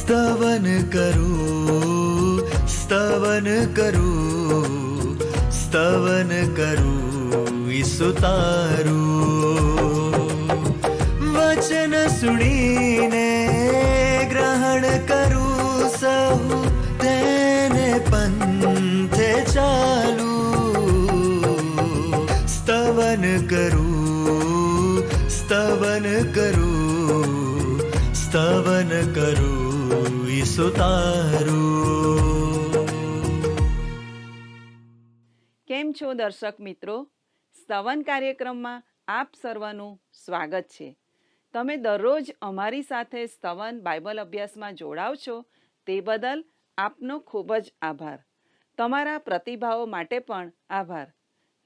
स्तवन करूं, स्तवन करूं, स्तवन करूं ईसु तारूं। वचन सुनीने ग्रहण करूं सहु તેને પંથે ચાલું। સ્તવન કરું, સ્તવન કરું, સ્તવન કરું ઈસુ તારું। કેમ છો દર્શક મિત્રો? સ્તવન કાર્યક્રમમાં આપ સર્વનું સ્વાગત છે। તમે દરરોજ અમારી સાથે સ્તવન બાઇબલ અભ્યાસમાં જોડાવ છો તે બદલ આપનો ખૂબ જ આભાર। તમારા પ્રતિભાવો માટે પણ આભાર।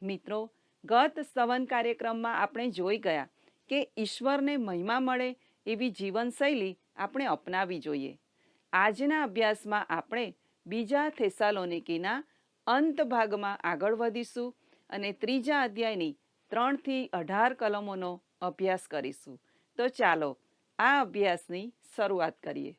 મિત્રો, ગત સ્તવન કાર્યક્રમમાં આપણે જોઈ ગયા કે ઈશ્વરને મહિમા મળે એવી જીવનશૈલી આપણે અપનાવવી જોઈએ। આજના અભ્યાસમાં આપણે બીજા થેસાલોનિકીના અંત ભાગમાં આગળ વધીશું અને ત્રીજા અધ્યાયની 3 થી 18 કલમોનો અભ્યાસ કરીશું। તો ચાલો આ અભ્યાસની શરૂઆત કરીએ।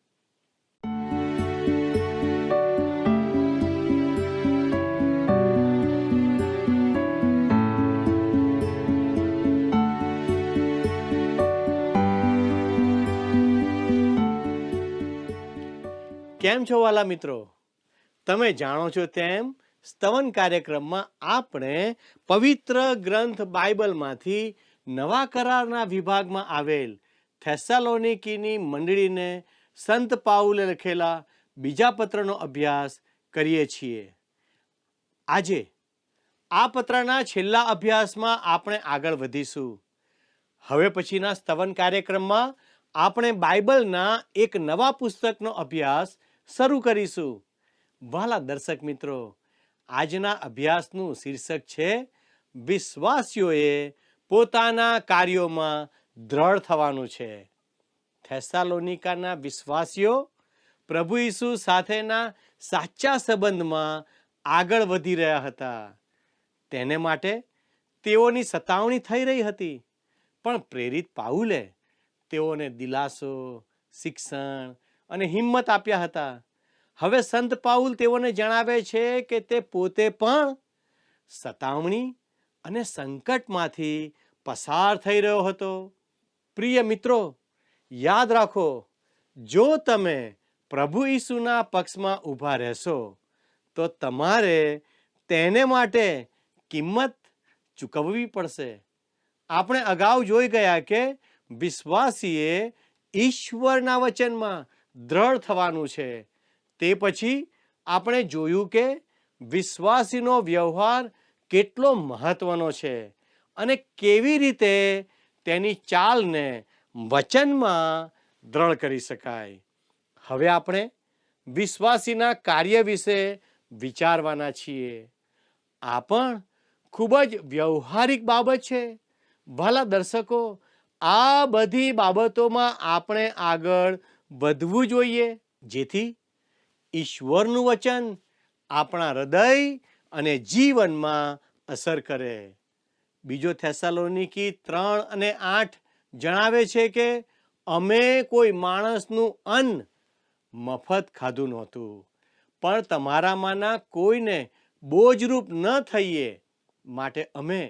કેમ છો વાલા મિત્રો? તમે જાણો છો તેમ સ્તવન કાર્યક્રમમાં આપણે પવિત્ર ગ્રંથ બાઇબલમાંથી નવા કરારના વિભાગમાં આવેલ થેસાલોનિકીની મંડળીને સંત પાઉલે લખેલા બીજા પત્રનો અભ્યાસ કરીએ છીએ। આજે આ પત્રના છેલ્લા અભ્યાસમાં આપણે આગળ વધીશું। હવે પછીના સ્તવન કાર્યક્રમમાં આપણે બાઇબલના એક નવા પુસ્તકનો અભ્યાસ શરૂ કરીશું। વાલા દર્શક મિત્રો, આજના અભ્યાસનું શીર્ષક છે વિશ્વાસીઓએ પોતાના કાર્યોમાં દ્રઢ થવાનું છે। થેસાલોનિકાના વિશ્વાસીઓ પ્રભુ ઈસુ સાથેના સાચા સંબંધમાં આગળ વધી રહ્યા હતા। તેને માટે તેઓની સતાવણી થઈ રહી હતી, પણ પ્રેરિત પાઉલે તેઓને દિલાસો, શિક્ષણ અને હિંમત આપ્યા હતા। હવે સંત પાઉલ તેઓને જણાવે છે કે તે પોતે પણ સતાવણી અને સંકટમાંથી પસાર થઈ રહ્યો હતો। પ્રિય મિત્રો, યાદ રાખો, જો તમે પ્રભુ ઈસુના પક્ષમાં ઊભા રહેશો તો તમારે તેને માટે કિંમત ચૂકવવી પડશે। આપણે અગાઉ જોઈ ગયા કે વિશ્વાસીએ ઈશ્વરના વચનમાં દ્રઢ થવાનું છે। તે પછી આપણે જોયું કે વિશ્વાસીનો વ્યવહાર કેટલો મહત્વનો છે અને કેવી રીતે તેની ચાલને વચનમાં દ્રઢ કરી શકાય। હવે આપણે વિશ્વાસીના કાર્ય વિશે વિચારવાના છીએ। આ પણ ખૂબ જ વ્યવહારિક બાબત છે। ભલા દર્શકો, આ બધી બાબતોમાં આપણે આગળ વધવું જોઈએ, જેથી ઈશ્વરનું વચન આપણા હૃદય અને જીવનમાં અસર કરે। બીજો થેસાલોનિકી 3 અને 8 જણાવે છે કે અમે કોઈ માણસનું અન્ન મફત ખાધું નહોતું, પણ તમારામાંના કોઈને બોજરૂપ ન થઈએ માટે અમે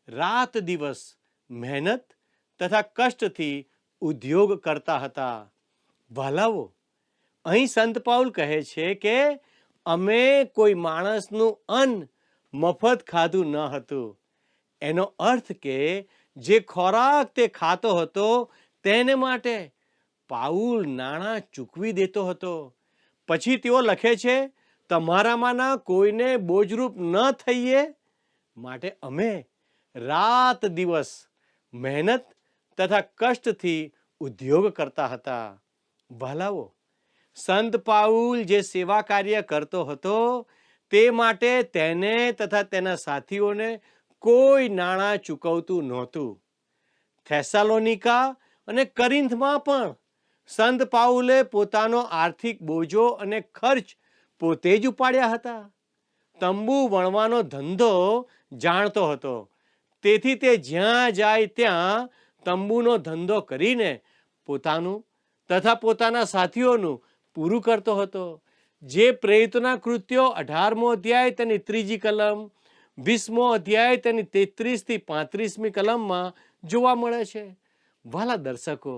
રાત દિવસ મહેનત તથા કષ્ટથી ઉદ્યોગ કરતા હતા। વાલાઓ, અહીં સંત પાઉલ કહે છે કે અમે કોઈ માણસનું અન્ન મફત ખાધું ન હતું। એનો અર્થ કે જે ખોરાક તે ખાતો હતો તેને માટે પાઉલ નાણાં ચૂકવી દેતો હતો। પછી તેઓ લખે છે, તમારામાંના કોઈને બોજરૂપ ન થઈએ માટે અમે રાત દિવસ મહેનત તથા કષ્ટથી ઉદ્યોગ કરતા હતા। વાલાઓ, સંત પાઉલ જે સેવા કાર્ય કરતો હતો તે માટે તેને તથા તેના સાથીઓને કોઈ નાણાં ચૂકવતું નહોતું। થેસાલોનિકા અને કરિન્થમાં પણ સંત પાઉલે પોતાનો આર્થિક બોજો અને ખર્ચ પોતે જ ઉપાડ્યા હતા। તંબુ વણવાનો ધંધો જાણતો હતો, તેથી તે જ્યાં જાય ત્યાં તંબુનો ધંધો કરીને પોતાનું તથા પોતાના સાથીઓનું પૂરું કરતો હતો, જે પ્રેરિતોના કૃત્યો 18મો અધ્યાય તેની 3જી કલમ, 20મો અધ્યાય તેની 33 થી 35મી કલમમાં જોવા મળે છે. વાલા દર્શકો,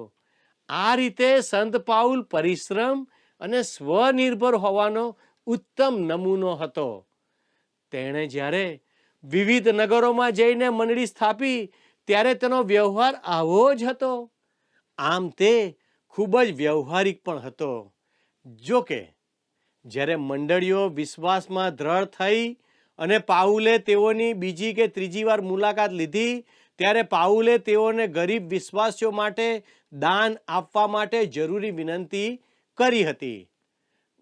આ રીતે સંત પાઉલ પરિશ્રમ અને સ્વનિર્ભર હોવાનો ઉત્તમ નમૂનો હતો. તેણે જ્યારે વિવિધ નગરોમાં જઈને મંડળી સ્થાપી ત્યારે તેનો વ્યવહાર આવો જ હતો. આમ તે ખૂબ જ વ્યવહારિક પણ હતો. જો કે જ્યારે મંડળીઓ વિશ્વાસમાં દ્રઢ થઈ અને પાઉલે તેઓની બીજી કે ત્રીજી વાર મુલાકાત લીધી ત્યારે પાઉલે તેઓને ગરીબ વિશ્વાસીઓ માટે દાન આપવા માટે જરૂરી વિનંતી કરી હતી.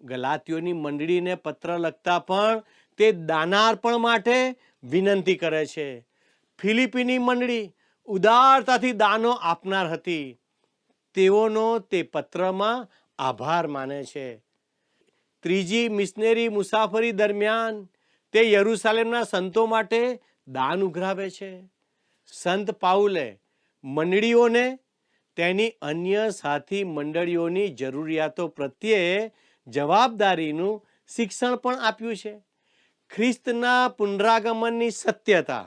ગલાતીયોની મંડળીને પત્ર લખતા પણ તે દાનાર્પણ માટે વિનંતી કરે છે. ફિલિપીની મંડળી ઉદારતાથી દાનો આપનાર હતી. તેઓનો તે પત્રમાં આભાર માને છે. ત્રીજી મિશનરી મુસાફરી દરમિયાન તે યરૂશાલેમના સંતો માટે દાન ઉઘરાવે છે. સંત પાઉલે મંડળીઓને તેની અન્ય સાથી મંડળીઓની જરૂરિયાતો પ્રત્યે જવાબદારીનું શિક્ષણ પણ આપ્યું છે. ખ્રિસ્તના પુનરાગમનની સત્યતા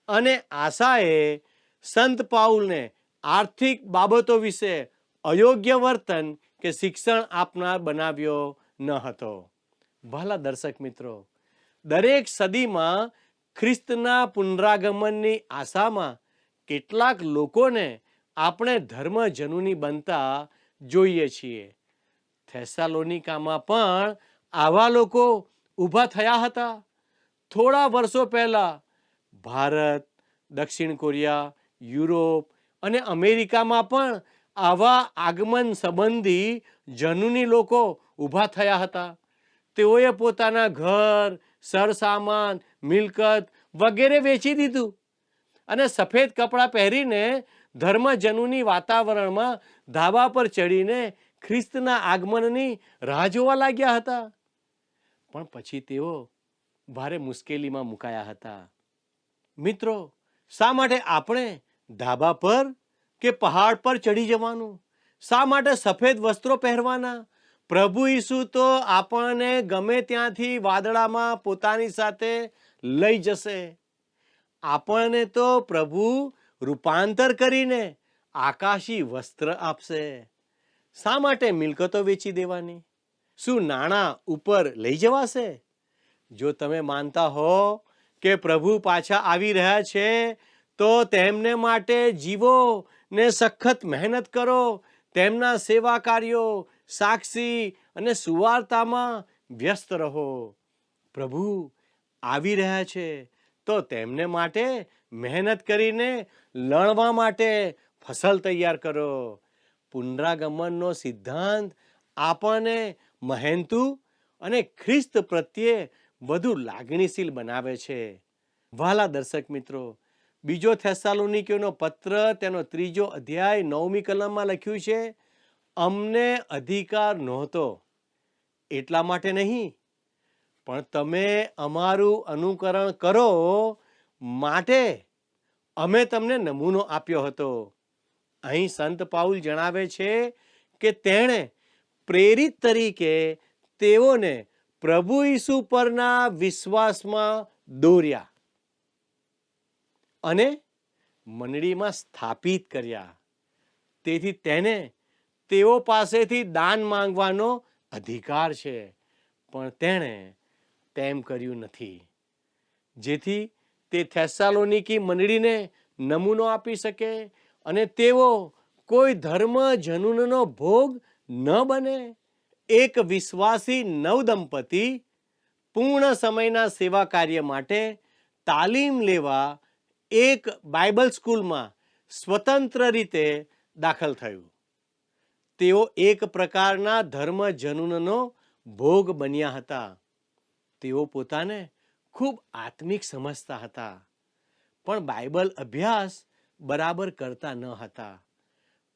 અને આશાએ સંત પાઉલને આર્થિક બાબતો વિશે અયોગ્ય વર્તન કે શિક્ષણ આપનાર બનાવ્યો ન હતો. ભલા દર્શક મિત્રો, દરેક સદીમાં ખ્રિસ્તના પુનરાગમનની આશામાં કેટલાક લોકોને આપણે ધર્મજનુની બનતા જોઈએ છીએ. થેસાલોનિકામાં પણ આવા લોકો ઊભા થયા હતા. થોડા વર્ષો પહેલા ભારત, દક્ષિણ કોરિયા, યુરોપ અને અમેરિકામાં પણ આવા આગમન સંબંધી જનુની લોકો ઊભા થયા હતા. તેઓએ પોતાના ઘર, સરસામાન, મિલકત વગેરે વેચી દીધું અને સફેદ કપડાં પહેરીને ધર્મજનુની વાતાવરણમાં ધાબા પર ચડીને ખ્રિસ્તના આગમનની રાહ જોવા લાગ્યા હતા. પણ પછી તેઓ ભારે મુશ્કેલીમાં મુકાયા હતા. મિત્રો, શા માટે આપણે ધાબા પર કે પહાડ પર ચડી જવાનું? શા માટે સફેદ વસ્ત્રો પહેરવાના? પ્રભુ ઈસુ તો આપણને ગમે ત્યાંથી વાદળામાં પોતાની સાથે લઈ જશે. આપણને તો પ્રભુ રૂપાંતર કરીને આકાશી વસ્ત્ર આપશે. શા માટે મિલકતો વેચી દેવાની? શું નાણાં ઉપર લઈ જવાશે? જો તમે માનતા હો કે પ્રભુ પાછા આવી રહ્યા છે તો તેમને માટે જીવો ને સખત મહેનત કરો. તેમના સેવા કાર્યો, સાક્ષી અને સુવાર્તામાં વ્યસ્ત રહો. પ્રભુ આવી રહ્યા છે તો તેમને માટે મહેનત કરીને લણવા માટે ફસલ તૈયાર કરો. પુનરાગમનનો સિદ્ધાંત આપણને મહેનતુ અને ખ્રિસ્ત પ્રત્યે વધુ લાગણીશીલ બનાવે છે. વહાલા દર્શક મિત્રો, બીજો થેસાલોનિકીઓનો પત્ર તેનો 3જો અધ્યાય 9મી કલમમાં લખ્યું છે, અમને અધિકાર નહોતો એટલા માટે નહીં, પણ તમે અમારું અનુકરણ કરો માટે અમે તમને નમૂનો આપ્યો હતો. અહીં સંત પાઉલ જણાવે છે કે તેણે પ્રેરિત તરીકે તેઓને પ્રભુ ઈસુ પરના વિશ્વાસમાં દોર્યા અને મંડળીમાં સ્થાપિત કર્યા. તેથી તેને તેઓ પાસેથી દાન માંગવાનો અધિકાર છે, પણ તેણે તેમ કર્યું નથી, જેથી તે થેસાલોનિકી મંડળીને નમૂનો આપી શકે અને તેઓ કોઈ ધર્મ જનૂનનો ભોગ ન બને. એક વિશ્વાસી નવદંપતિ પૂર્ણ સમયના સેવા કાર્ય માટે તાલીમ લેવા એક બાઇબલ સ્કૂલમાં સ્વતંત્ર રીતે દાખલ થયું. તેઓ એક પ્રકારના ધર્મ જનૂનનો ભોગ બન્યા હતા. તેઓ પોતાને ખૂબ આત્મિક સમજતા હતા, પણ બાઇબલ અભ્યાસ બરાબર કરતા ન હતા.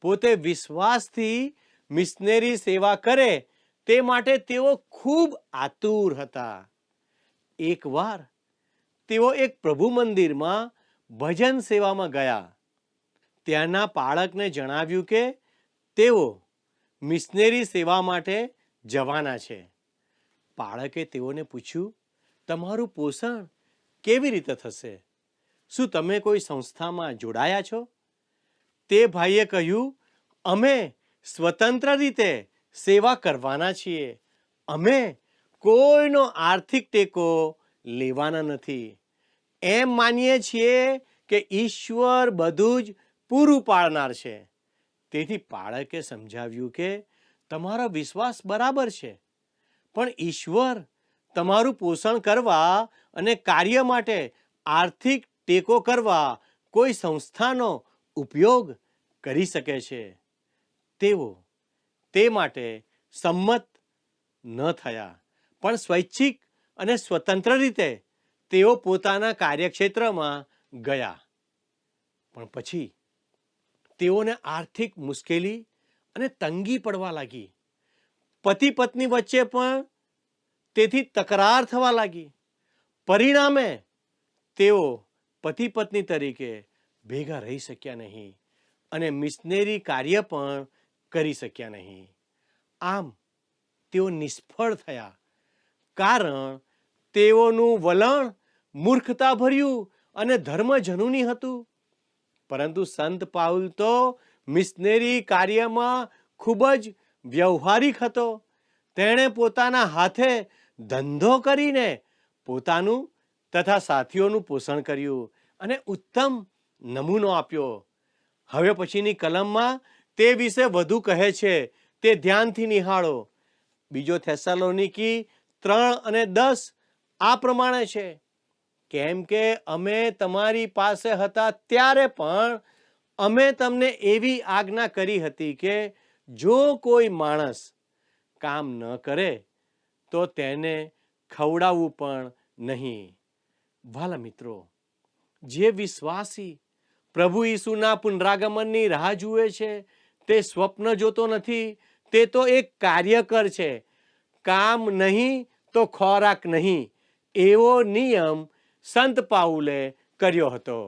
પોતે વિશ્વાસથી મિશનરી સેવા કરે તે માટે તેઓ ખૂબ આતુર હતા. એકવાર તેઓ એક પ્રભુ મંદિરમાં ભજન સેવામાં ગયા. ત્યાંના પાળકને જણાવ્યું કે તેઓ મિશનરી સેવા માટે જવાના છે. બાળકે તેઓને પૂછ્યું, તમારું પોષણ કેવી રીતે થશે? શું તમે કોઈ સંસ્થામાં જોડાયા છો? તે ભાઈએ કહ્યું, અમે સ્વતંત્ર રીતે સેવા કરવાના છીએ. અમે કોઈનો આર્થિક ટેકો લેવાના નથી. એમ માનીએ છીએ કે ઈશ્વર બધું જ પૂરું પાડનાર છે. તેથી બાળકે સમજાવ્યું કે તમારો વિશ્વાસ બરાબર છે, પણ ઈશ્વર તમારું પોષણ કરવા અને કાર્ય માટે આર્થિક ટેકો કરવા કોઈ સંસ્થાનો ઉપયોગ કરી શકે છે. તેઓ તે માટે સંમત ન થયા, પણ સ્વૈચ્છિક અને સ્વતંત્ર રીતે તેઓ પોતાના કાર્યક્ષેત્રમાં ગયા. પણ પછી તેઓને આર્થિક મુશ્કેલી અને તંગી પડવા લાગી. પતિ પત્ની વચ્ચે પણ તેથી તકરાર થવા લાગી. પરિણામે તેઓ પતિ પત્ની તરીકે ભેગા રહી શક્યા નહીં અને મિશનરી કાર્ય પણ કરી શક્યા નહીં. આમ તેઓ નિષ્ફળ થયા, કારણ તેઓનું વલણ મૂર્ખતાભર્યું અને ધર્મજનુની હતું. પરંતુ સંત પાઉલ તો મિશનરી કાર્યમાં ખૂબ જ વ્યવહારિક હતો. તેણે પોતાના હાથે ધંધો કરીને પોતાનું તથા સાથીઓનું પોષણ કર્યું અને ઉત્તમ નમૂનો આપ્યો. હવે પછીની કલમમાં તે વિશે વધુ કહે છે, તે ધ્યાનથી નિહાળો. બીજો થેસાલોનિકી 3:10 આ પ્રમાણે છે, કેમ કે અમે તમારી પાસે હતા ત્યારે પણ અમે તમને એવી આજ્ઞા કરી હતી કે જો કોઈ માણસ કામ ન કરે તો તેને ખવડાવવું પણ નહીં. વાલા મિત્રો, જે વિશ્વાસી પ્રભુ ઈસુના પુનરાગમનની રાહ જુએ છે તે સ્વપ્ન જોતો નથી, તે તો એક કાર્યકર છે. કામ નહીં તો ખોરાક નહીં, એવો નિયમ સંત પાઉલે કર્યો હતો.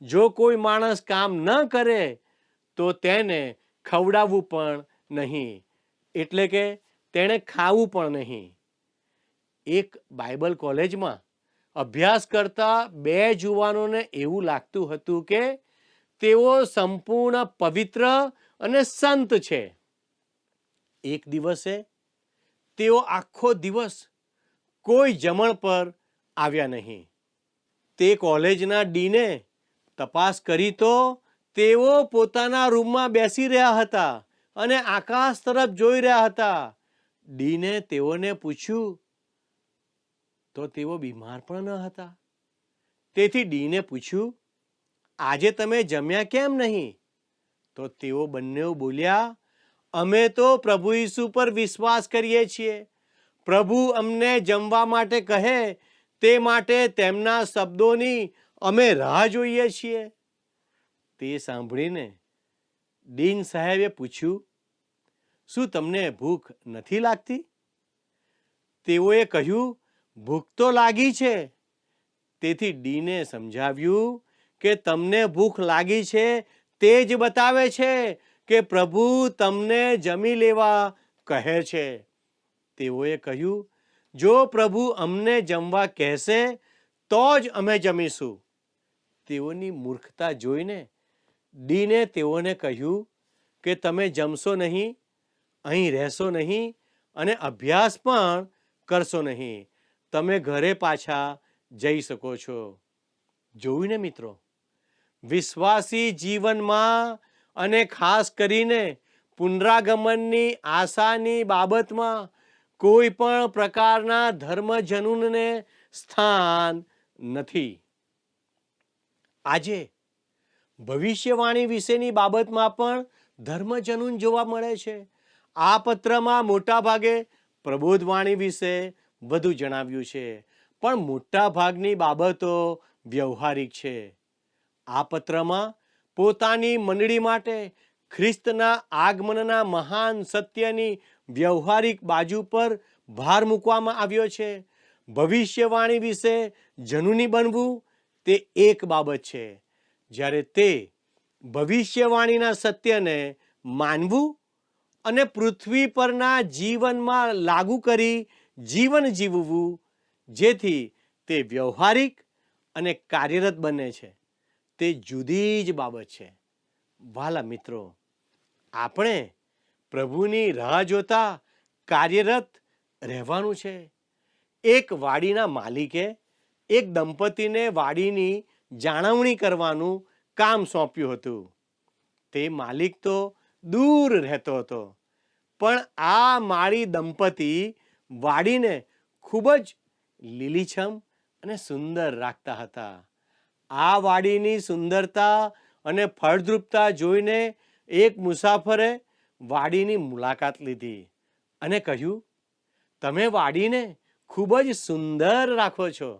જો કોઈ માણસ કામ ન કરે તો તેને ખવડાવવું પણ નહીં, એટલે કે તેણે ખાવું પણ નહીં. એક બાઇબલ કોલેજમાં અભ્યાસ કરતા 2 જુવાનોને એવું લાગતું હતું કે તેઓ સંપૂર્ણ પવિત્ર અને સંત છે. એક દિવસે તેઓ આખો દિવસ કોઈ જમણ પર આવ્યા નહીં. તે કોલેજના ડીને તપાસ કરી તો તેઓ પોતાના રૂમમાં બેસી રહ્યા હતા અને આકાશ તરફ જોઈ રહ્યા હતા. ડીને તેઓને પૂછ્યું તો તેઓ બીમાર પણ ન હતા. તેથી ડીને પૂછ્યું, આજે તમે જમ્યા કેમ નહીં? તો તેઓ બંને બોલ્યા, અમે તો પ્રભુ ઈસુ પર વિશ્વાસ કરીએ છીએ. પ્રભુ અમને જમવા માટે કહે તે માટે તેમના શબ્દોની અમે રાહ જોઈએ છીએ. તે સાંભળીને ડીન સાહેબે પૂછ્યું, શું તમને ભૂખ નથી લાગતી? તેઓએ કહ્યું, ભૂખ તો લાગી છે. તેથી ડીને સમજાવ્યું કે તમને ભૂખ લાગી છે તે જ બતાવે છે કે પ્રભુ તમને જમી લેવા કહે છે. તેઓએ કહ્યું, જો પ્રભુ અમને જમવા કહેશે તો જ અમે જમીશું. તેઓની મૂર્ખતા જોઈને ડીને તેઓને કહ્યું કે તમે જમશો નહીં, અહીં રહેશો નહીં અને અભ્યાસ પણ કરશો નહીં. તમે ઘરે પાછા જઈ શકો છો. જોયું ને મિત્રો, વિશ્વાસી જીવનમાં અને ખાસ કરીને પુનરાગમનની આશાની બાબતમાં કોઈ પણ પ્રકારના ધર્મજનૂનને સ્થાન નથી. આજે ભવિષ્યવાણી વિશેની બાબતમાં પણ ધર્મજનૂન જોવા મળે છે. આ પત્રમાં મોટા ભાગે પ્રબોધવાણી વિશે વધુ જણાવ્યું છે, પણ મોટા ભાગની બાબતો વ્યવહારિક છે. આ પત્રમાં પોતાની મંડળી માટે ખ્રિસ્તના આગમનના મહાન સત્યની વ્યવહારિક બાજુ પર ભાર મૂકવામાં આવ્યો છે. ભવિષ્યવાણી વિશે જનૂની બનવું તે એક બાબત છે, જ્યારે તે ભવિષ્યવાણીના સત્યને માનવું અને પૃથ્વી પરના જીવનમાં લાગુ કરી જીવન જીવવું, જેથી તે વ્યવહારિક અને કાર્યરત બને છે, તે જુદી જ બાબત છે. વાલા મિત્રો, આપણે પ્રભુની રાહ જોતા કાર્યરત રહેવાનું છે. એક વાડીના માલિકે એક દંપતીને વાડીની જાળવણી કરવાનું કામ સોંપ્યું હતું. તે માલિક તો દૂર રહેતો હતો, પણ આ માળી દંપતી વાડીને ખૂબ જ લીલીછમ અને સુંદર રાખતા હતા. આ વાડીની સુંદરતા અને ફળદ્રુપતા જોઈને એક મુસાફરે વાડીની મુલાકાત લીધી અને કહ્યું, તમે વાડીને ખૂબ જ સુંદર રાખો છો.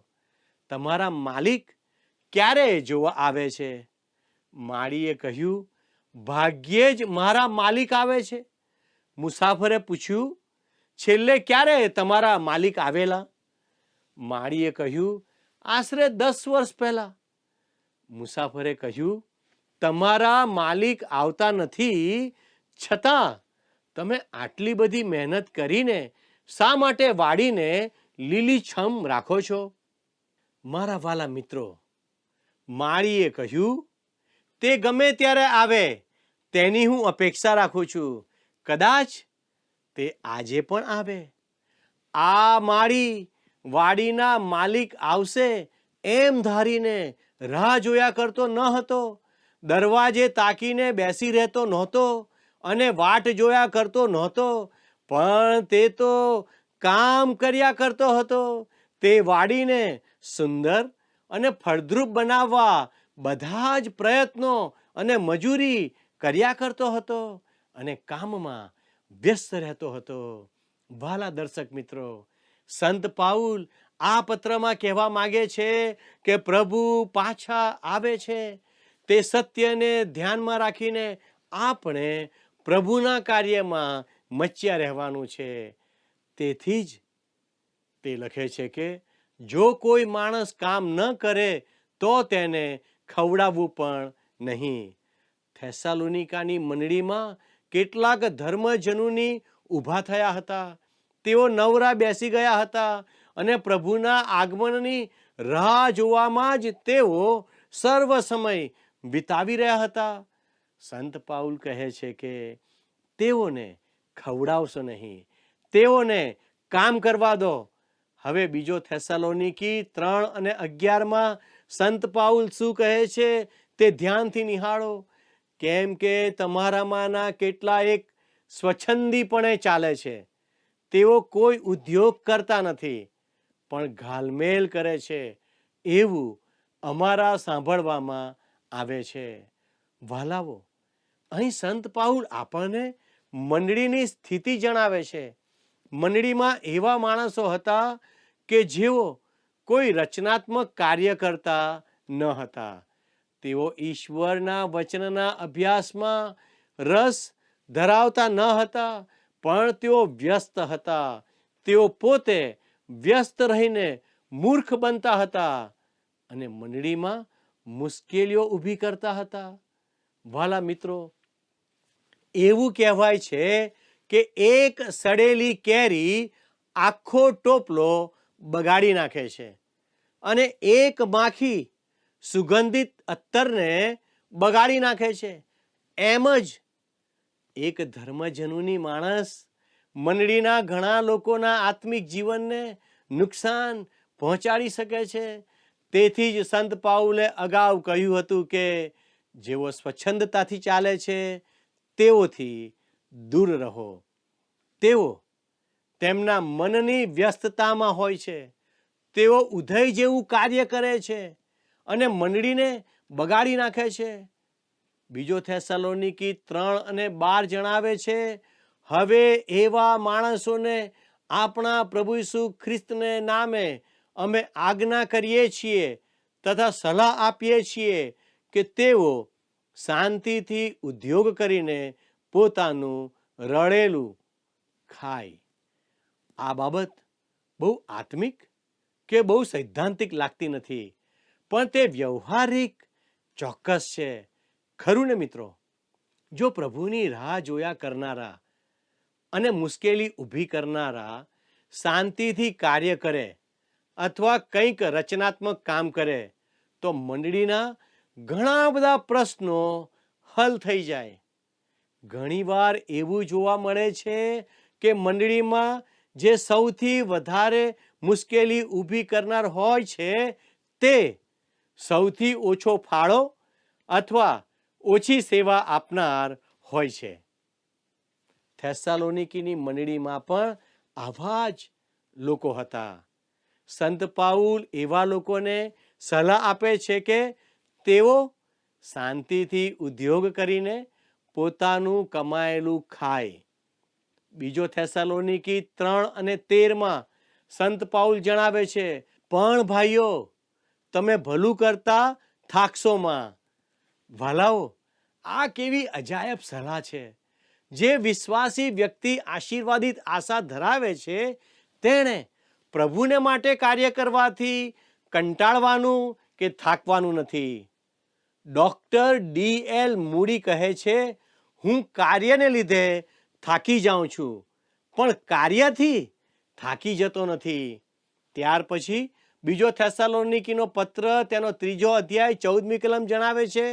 તમારા માલિક ક્યારે જોવા આવે છે? માળીએ કહ્યું, ભાગ્યે જ મારા માલિક આવે છે. મુસાફરે પૂછ્યું, છેલ્લે ક્યારે તમારા માલિક આવેલા? માળીએ કહ્યું, આશરે 10 વર્ષ પહેલા. મુસાફરે કહ્યું, તમારા માલિક આવતા નથી, છતાં તમે આટલી બધી મહેનત કરીને શા માટે વાડીને લીલીછમ રાખો છો? મારા વાલા મિત્રો, માળીએ કહ્યું, તે ગમે ત્યારે આવે તેની હું અપેક્ષા રાખું છું. કદાચ તે આજે પણ આવે. આ માળી વાડીના માલિક આવશે એમ ધારીને રાહ જોયા કરતો ન હતો. દરવાજે તાકીને બેસી રહેતો નહોતો અને વાટ જોયા કરતો નહોતો, પણ તે તો કામ કર્યા કરતો હતો. તે વાડીને સુંદર અને ફળદ્રુપ બનાવવા બધા જ પ્રયત્નો અને મજૂરી કર્યા કરતો હતો અને કામમાં વ્યસ્ત રહેતો હતો. વાલા દર્શક મિત્રો, સંત પાઉલ આ પત્રમાં કહેવા માંગે છે કે પ્રભુ પાછા આવે છે. તે સત્યને ધ્યાનમાં રાખીને આપણે પ્રભુના કાર્યમાં મચ્યા રહેવાનું છે. તેથી જ તે લખે છે કે જો કોઈ માણસ કામ ન કરે તો તેને ખવડાવવું પણ નહીં. થેસાલોનિકાની મંડળીમાં કેટલાક ધર્મજનોની ઊભા થયા હતા. તેઓ નવરા બેસી ગયા હતા અને પ્રભુના આગમનની રાહ જોવામાં જ તેઓ સર્વ સમય વિતાવી રહ્યા હતા. સંત પાઉલ કહે છે કે તેઓને ખવડાવશો નહીં, તેઓને કામ કરવા દો. હવે બીજો થેસાલોનિકી 3:11 સંત પાઉલ શું કહે છે તે ધ્યાનથી નિહાળો. કેમ કે તમારામાંના કેટલાક સ્વચ્છંદીપણે ચાલે છે. તેઓ કોઈ ઉદ્યોગ કરતા નથી, પણ ઘાલમેલ કરે છે, એવું અમારા સાંભળવામાં આવે છે. વાલાઓ, અહીં સંત પાઉલ આપણને મંડળીની સ્થિતિ જણાવે છે. મંડળીમાં એવા માણસો હતા કે જેઓ કોઈ રચનાત્મક કાર્ય કરતા ન હતા. તેઓ ઈશ્વરના વચનના અભ્યાસમાં રસ ધરાવતા ન હતા, પણ તેઓ વ્યસ્ત હતા. તેઓ પોતે વ્યસ્ત રહીને મૂર્ખ બનતા હતા અને મંડળીમાં મુશ્કેલીઓ ઊભી કરતા હતા. વાલા મિત્રો, એવું કહેવાય છે કે એક સડેલી કેરી આખો ટોપલો બગાડી નાખે છે અને એક માખી સુગંધિત અત્તરને બગાડી નાખે છે. એમ જ એક ધર્મજનૂની માણસ મંડળીના ઘણા લોકોના આત્મિક જીવનને નુકસાન પહોંચાડી શકે છે. તેથી જ સંત પાઉલે અગાઉ કહ્યું હતું કે જેઓ સ્વચ્છંદતાથી ચાલે છે તેઓથી દૂર રહો. તેઓ તેમના મનની વ્યસ્તતામાં હોય છે. તેઓ ઉધઈ જેવું કાર્ય કરે છે અને મંડળીને બગાડી નાખે છે. બીજો થેસાલોનિકી 3:12 જણાવે છે, હવે એવા માણસોને આપણા પ્રભુ ઈસુ ખ્રિસ્તને નામે અમે આજ્ઞા કરીએ છીએ તથા સલાહ આપીએ છીએ કે તેઓ શાંતિથી ઉદ્યોગ કરીને પોતાનું રળેલું ખાય. આ બાબત બહુ આત્મિક કે બહુ સૈદ્ધાંતિક લાગતી નથી, પણ તે વ્યવહારિક ચોક્કસ છે. ખરું ને મિત્રો? જો પ્રભુની રાહ જોયા કરનારા અને મુશ્કેલી ઊભી કરનારા શાંતિથી કાર્ય કરે અથવા કંઈક રચનાત્મક કામ કરે તો મંડળીના ઘણા બધા પ્રશ્નો હલ થઈ જાય. ઘણીવાર એવું જોવા મળે છે કે મંડળીમાં જે સૌથી વધારે મુશ્કેલી ઊભી કરનાર હોય છે તે સૌથી ઓછો ફાળો અથવા ઓછી સેવા આપનાર હોય છે. થેસ્સાલોનિકીની મંડળીમાં પણ આવા જ લોકો હતા. સંત પાઉલ એવા લોકોને સલાહ આપે છે કે તેઓ શાંતિથી ઉદ્યોગ કરીને પોતાનું કમાયેલું ખાય. બીજો થેસ્સાલોનિકી 3:13 સંત પાઉલ જણાવે છે, પણ ભાઈઓ તમે ભલું કરતા થાકશોમાં. વાલાઓ, આ કેવી અજાયબ સલાહ છે. જે વિશ્વાસી વ્યક્તિ આશીર્વાદિત આશા ધરાવે છે તેણે પ્રભુને માટે કાર્ય કરવાથી કંટાળવાનું કે થાકવાનું નથી. Doctor D.L. મૂડી કહે છે, હું કાર્યને લીધે થાકી જાઉં છું પણ કાર્યથી થાકી જતો નથી. ત્યાર પછી બીજો થેસ્સાલોનિકીનો પત્ર તેનો 3 અધ્યાય 14મી કલમ જણાવે છે,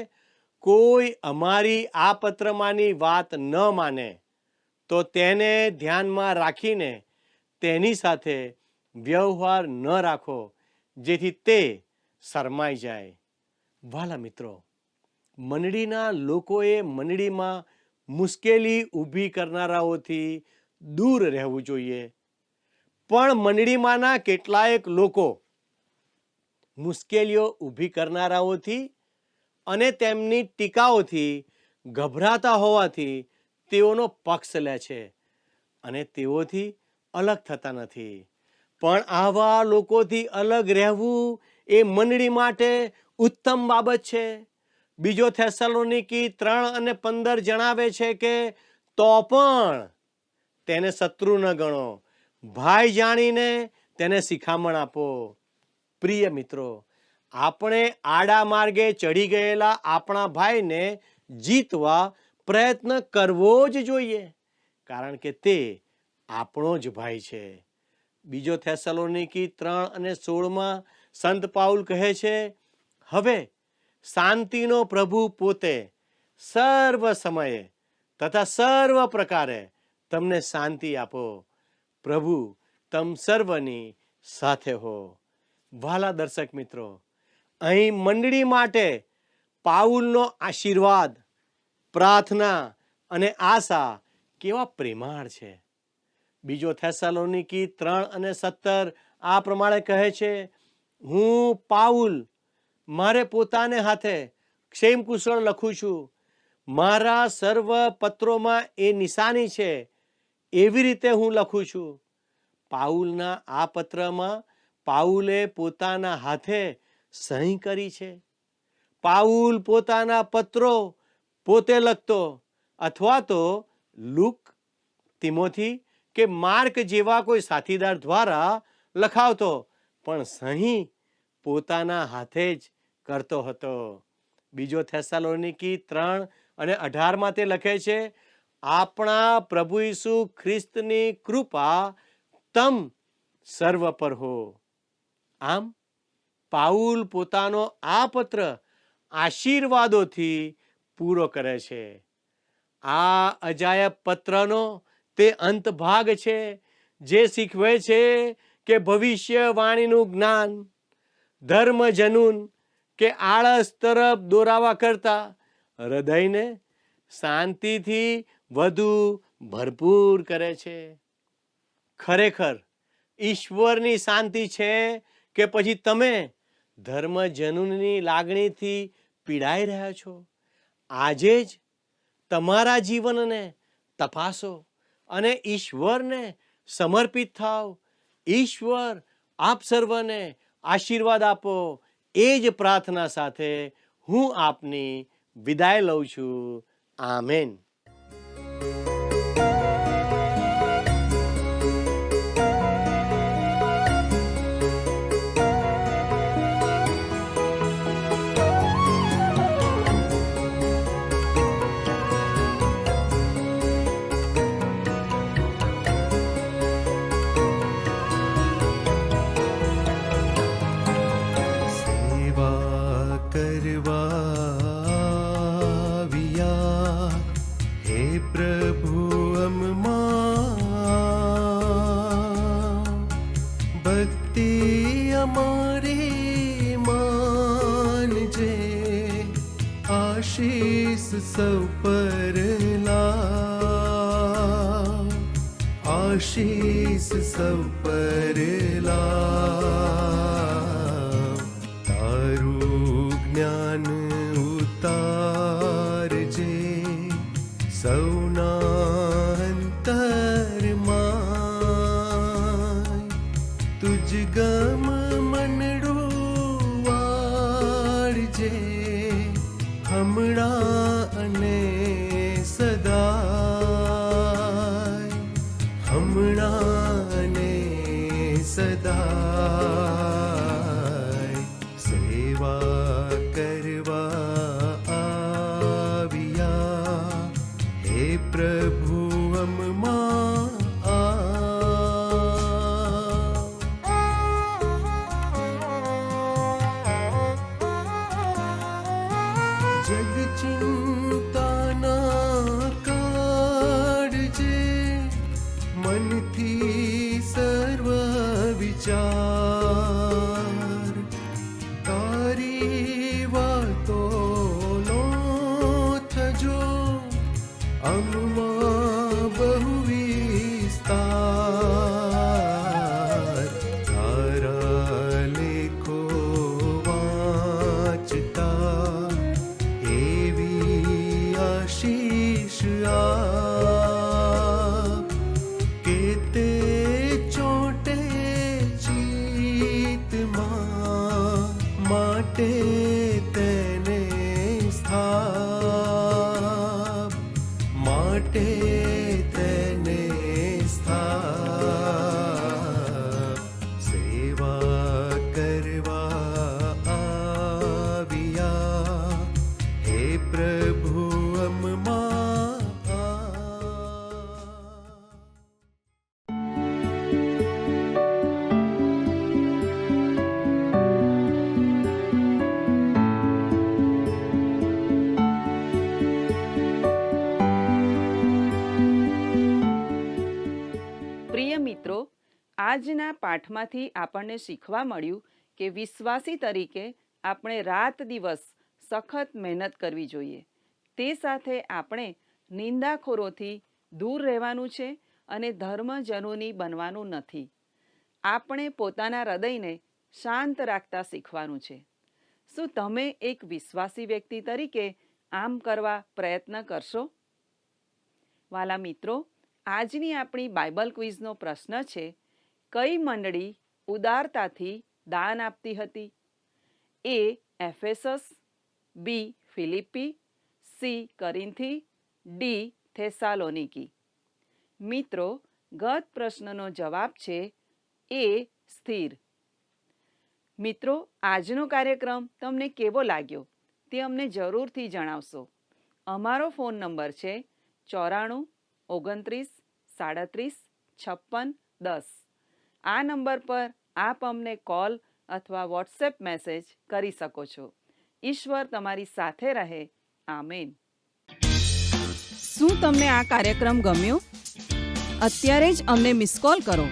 કોઈ અમારી આ પત્રમાંની વાત ન માને તો તેને ધ્યાનમાં રાખીને તેની સાથે વ્યવહાર ન રાખો જેથી તે શરમાઈ જાય. વાલા મિત્રો, મંડળીના લોકોએ મંડળીમાં મુશ્કેલી ઊભી કરનારાઓથી દૂર રહેવું જોઈએ. પણ મંડળીમાંના કેટલાયક લોકો મુશ્કેલીઓ ઊભી કરનારાઓથી અને તેમની ટીકાઓથી ગભરાતા હોવાથી તેઓનો પક્ષ લે છે અને તેઓથી અલગ થતા નથી. પણ આવા લોકોથી અલગ રહેવું એ મંડળી માટે ઉત્તમ બાબત છે. બીજો થેસ્સાલોનિકી 3:15 જણાવે છે કે તો પણ તેને શત્રુ ન ગણો, ભાઈ જાણીને તેને શિખામણ આપો. પ્રિય મિત્રો, આપણે આડા માર્ગે ચડી ગયેલા આપણા ભાઈને જીતવા પ્રયત્ન કરવો જ જોઈએ, કારણ કે તે આપણો જ ભાઈ છે. બીજો થેસ્સાલોનિકી 3:16 સંત પાઉલ કહે છે, હવે શાંતિનો પ્રભુ પોતે સર્વ સમયે તથા સર્વ પ્રકારે તમને શાંતિ આપો. પ્રભુ તમ સર્વની સાથે હો. વાલા દર્શક મિત્રો, અહીં મંડળી માટે પાઉલનો આશીર્વાદ, પ્રાર્થના અને આશા કેવા પ્રેમાળ છે. બીજો થેસ્સાલોનિકી 3:17 આ પ્રમાણે કહે છે, હું પાઉલ મારે પોતાને હાથે ક્ષેમકુશળ લખું છું. મારા સર્વ પત્રોમાં એ નિશાની છે, એવી રીતે હું લખું છું. પાઉલના આ પત્રમાં પાઉલે પોતાના હાથે સહી કરી છે. પાઉલ પોતાના પત્રો પોતે લખતો અથવા તો લુક, તિમોથી કે માર્ક જેવા કોઈ સાથીદાર દ્વારા લખાવતો, પણ સહી પોતાના હાથે જ કરતો હતો. બીજો થેસ્સાલોનિકી 3:18 તે લખે છે, આપણા પ્રભુ ઈસુ ખ્રિસ્તની કૃપા તમ સર્વ પર હો. આમ પાઉલ પોતાનો આ પત્ર આશીર્વાદોથી પૂરો કરે છે. આ અજાયબ પત્રનો તે અંત ભાગ છે જે શીખવે છે કે ભવિષ્યવાણીનું જ્ઞાન ધર્મ જનૂન કે આળસ તરફ દોરાવા કરતા હૃદયને શાંતિથી વધુ ભરપૂર કરે છે. ખરેખર ઈશ્વરની શાંતિ છે કે પછી તમે ધર્મ જનૂનની લાગણીથી પીડાઈ રહ્યા છો? આજે જ તમારા જીવનને તપાસો અને ઈશ્વરને સમર્પિત થાવ. ઈશ્વર આપ સર્વને આશીર્વાદ આપો. એ જ પ્રાર્થના સાથે હું આપની વિદાય લઉં છું. આમેન. आशीष सब पर ला, आशीष सब पर ला, तारू ज्ञान उतारजे સૌના અંતરમાં, તુજ ગમ મનડું વાળજે હમણાં અને સદાય, હમણાં અને સદાય. સેવા કરવા આવ્યા હે પ્રભુ અમમાં જગ ચિંતાના કાઢજે મનથી સર્વ વિચાર, તારી વાતો નો થજો અમમાં બહુ વિસ્તાર. તારા લેખો વાંચતા એવી આશીષ આપ કે તે ચોટે ચિત્તમાં, માટે તેને સ્થાપ, માટે તેને સ્થાપ. સેવા કરવા આવ્યા હે પ્રભુ અમમાં. પ્રિય મિત્રો, આજના પાઠમાંથી આપણને શીખવા મળ્યું કે વિશ્વાસી તરીકે આપણે રાત દિવસ સખત મહેનત કરવી જોઈએ. તે સાથે આપણે નિંદાખોરોથી દૂર રહેવાનું છે અને ધર્મજનોની બનવાનું નથી. આપણે પોતાના હૃદયને શાંત રાખતા શીખવાનું છે. શું તમે એક વિશ્વાસી વ્યક્તિ તરીકે આમ કરવા પ્રયત્ન કરશો? વાલા મિત્રો, આજની આપણી બાઇબલ ક્વિઝનો પ્રશ્ન છે, કઈ મંડળી ઉદારતાથી દાન આપતી હતી? એ એફેસસ, બી ફિલિપી, સી કરિન્થી, ડી થેસાલોનિકી. મિત્રો, ગત પ્રશ્નનો જવાબ છે એ સ્થિર. મિત્રો, આજનો કાર્યક્રમ તમને કેવો લાગ્યો તે અમને જરૂરથી જણાવશો. અમારો ફોન નંબર છે 94 29 37 56 10. આ નંબર પર આપ અમને કોલ અથવા વોટ્સએપ મેસેજ કરી શકો છો. ઈશ્વર તમારી સાથે રહે. આમેન. શું તમને આ કાર્યક્રમ ગમ્યો? અત્યારે જ અમને મિસ કોલ કરો.